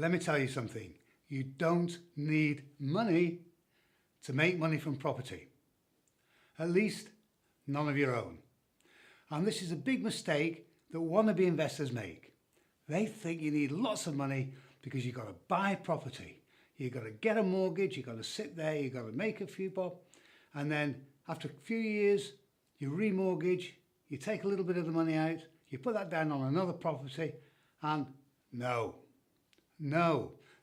Let me tell you something. You don't need money to make money from property. At least none of your own. And this is a big mistake that wannabe investors make. They think you need lots of money because you've got to buy property. You've got to get a mortgage, you've got to sit there, you've got to make a few bob, and then after a few years you remortgage, you take a little bit of the money out, you put that down on another property, and no,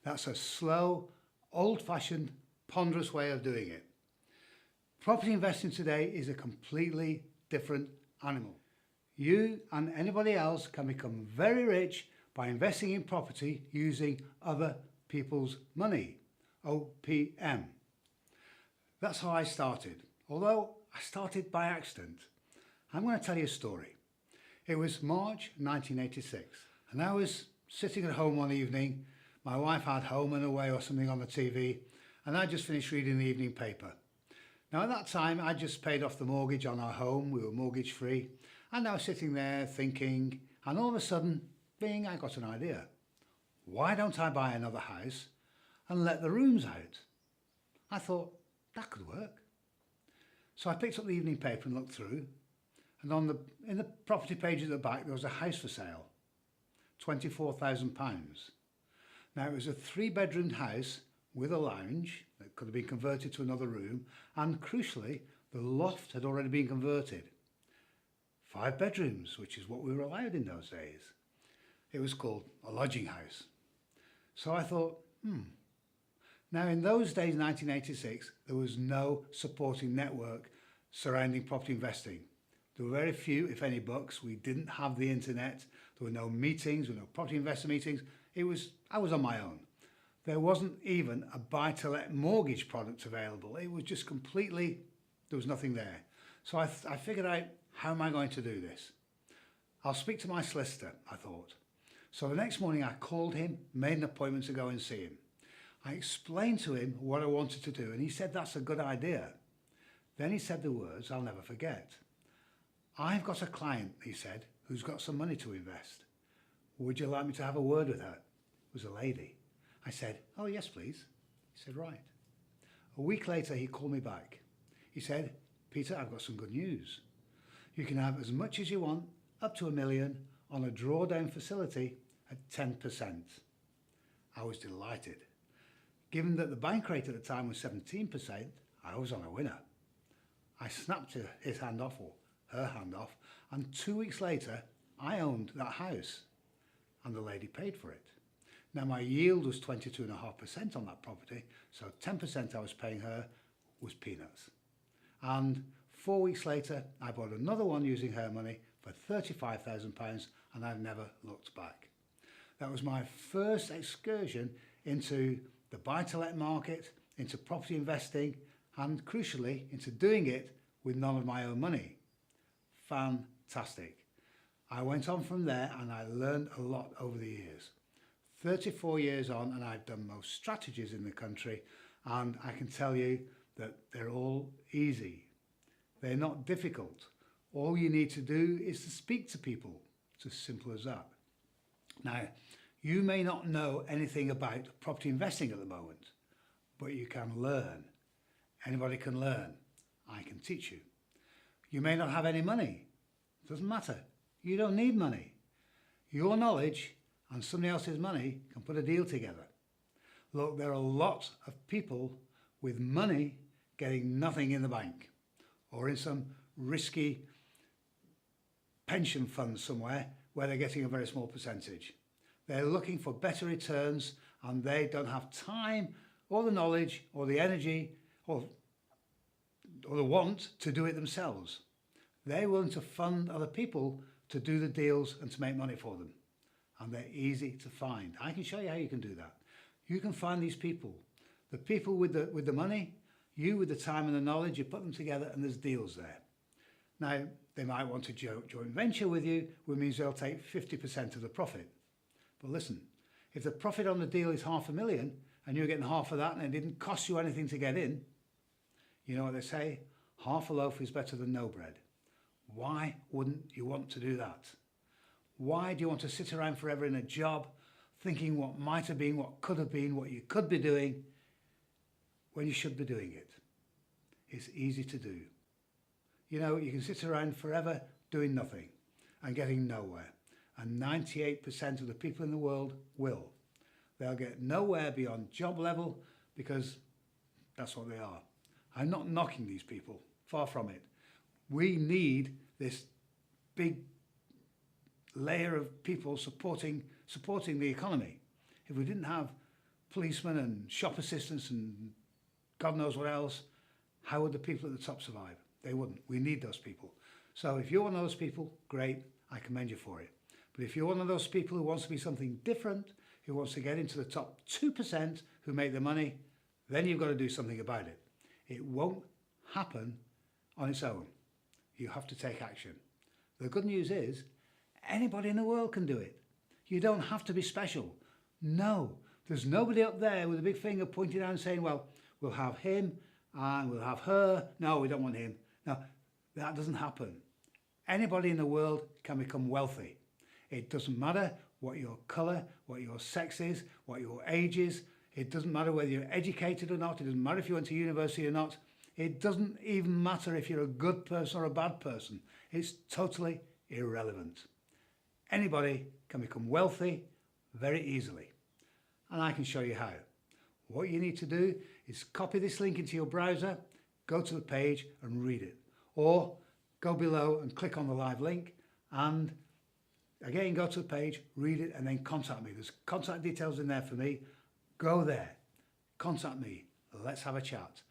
that's a slow, old-fashioned, ponderous way of doing it. Property investing today is a completely different animal. You and anybody else can become very rich by investing in property using other people's money, OPM. That's how I started, although I started by accident. I'm going to tell you a story. It was March 1986 and I was sitting at home one evening. My wife had Home and Away or something on the TV and I just finished reading the evening paper. Now at that time I just paid off the mortgage on our home, we were mortgage free, and I was sitting there thinking, and all of a sudden, bing, I got an idea. Why don't I buy another house and let the rooms out? I thought that could work. So I picked up the evening paper and looked through, and in the property page at the back there was a house for sale, £24,000. Now it was a 3-bedroom house with a lounge that could have been converted to another room, and crucially the loft had already been converted. 5 bedrooms, which is what we were allowed in those days. It was called a lodging house. So I thought, Now in those days, 1986, there was no supporting network surrounding property investing. There were very few, if any, books. We didn't have the internet. There were no meetings, there were no property investor meetings. I was on my own. There wasn't even a buy-to-let mortgage product available. It was just completely, there was nothing there. So I figured out, how am I going to do this? I'll speak to my solicitor, I thought. So the next morning I called him, made an appointment to go and see him. I explained to him what I wanted to do and he said that's a good idea. Then he said the words I'll never forget. I've got a client, he said, who's got some money to invest. Would you like me to have a word with her? It was a lady. I said, oh yes please. He said, right. A week later he called me back. He said, Peter, I've got some good news. You can have as much as you want, up to £1 million, on a drawdown facility at 10%. I was delighted. Given that the bank rate at the time was 17%, I was on a winner. I snapped his hand off, or her hand off, and 2 weeks later, I owned that house, and the lady paid for it. Now my yield was 22.5% on that property, so 10% I was paying her was peanuts. And 4 weeks later, I bought another one using her money for £35,000 and I've never looked back. That was my first excursion into the buy-to-let market, into property investing, and crucially, into doing it with none of my own money. Fantastic. I went on from there and I learned a lot over the years. 34 years on and I've done most strategies in the country, and I can tell you that they're all easy. They're not difficult. All you need to do is to speak to people. It's as simple as that. Now, you may not know anything about property investing at the moment, but you can learn. Anybody can learn. I can teach you. You may not have any money. It doesn't matter. You don't need money. Your knowledge and somebody else's money can put a deal together. Look, there are lots of people with money getting nothing in the bank or in some risky pension fund somewhere where they're getting a very small percentage. They're looking for better returns and they don't have time or the knowledge or the energy or the want to do it themselves. They're willing to fund other people to do the deals and to make money for them. And they're easy to find. I can show you how you can do that. You can find these people. The people with the money, you with the time and the knowledge, you put them together and there's deals there. Now, they might want to joint venture with you, which means they'll take 50% of the profit. But listen, if the profit on the deal is $500,000 and you're getting half of that and it didn't cost you anything to get in, you know what they say? Half a loaf is better than no bread. Why wouldn't you want to do that? Why do you want to sit around forever in a job thinking what might have been, what could have been, what you could be doing when you should be doing it. It's easy to do. You know, you can sit around forever doing nothing and getting nowhere. And 98% of the people in the world will. They'll get nowhere beyond job level because that's what they are. I'm not knocking these people, far from it. We need this big layer of people supporting the economy. If we didn't have policemen and shop assistants and God knows what else, how would the people at the top survive? They wouldn't. We need those people. So if you're one of those people, great, I commend you for it. But if you're one of those people who wants to be something different, who wants to get into the top 2% who make the money, then you've got to do something about it. It won't happen on its own. You have to take action. The good news is, anybody in the world can do it. You don't have to be special. No, there's nobody up there with a big finger pointing down saying, well, we'll have him and we'll have her. No, we don't want him. No, that doesn't happen. Anybody in the world can become wealthy. It doesn't matter what your colour, what your sex is, what your age is. It doesn't matter whether you're educated or not. It doesn't matter if you went to university or not. It doesn't even matter if you're a good person or a bad person. It's totally irrelevant. Anybody can become wealthy very easily. And I can show you how. What you need to do is copy this link into your browser, go to the page and read it. Or go below and click on the live link and again go to the page, read it and then contact me. There's contact details in there for me. Go there, contact me, let's have a chat.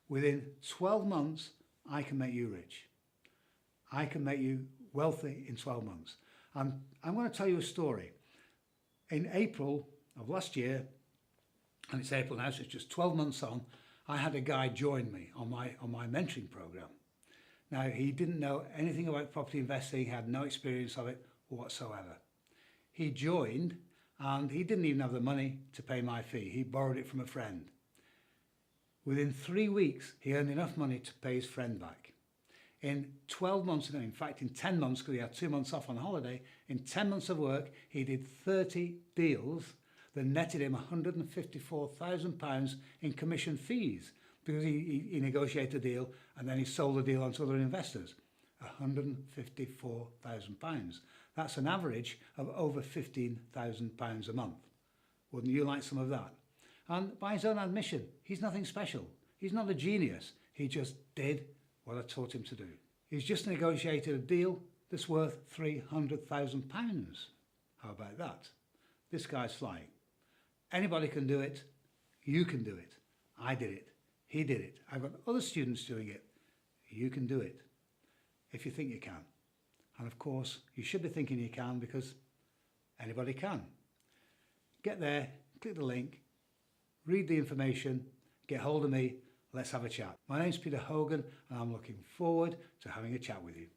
Within 12 months, I can make you rich. I can make you wealthy in 12 months. I'm going to tell you a story. In April of last year, and it's April now, so it's just 12 months on, I had a guy join me on my mentoring program. Now, he didn't know anything about property investing, had no experience of it whatsoever. He joined and he didn't even have the money to pay my fee. He borrowed it from a friend. Within 3 weeks, he earned enough money to pay his friend back. In 12 months, in fact, in 10 months, because he had 2 months off on holiday, in 10 months of work, he did 30 deals that netted him £154,000 in commission fees because he negotiated a deal and then he sold the deal on to other investors. £154,000. That's an average of over £15,000 a month. Wouldn't you like some of that? And by his own admission, he's nothing special. He's not a genius. He just did what I taught him to do. He's just negotiated a deal that's worth £300,000. How about that? This guy's flying. Anybody can do it. You can do it. I did it. He did it. I've got other students doing it. You can do it if you think you can. And of course, you should be thinking you can because anybody can. Get there, click the link, read the information, get hold of me, let's have a chat. My name's Peter Hogan and I'm looking forward to having a chat with you.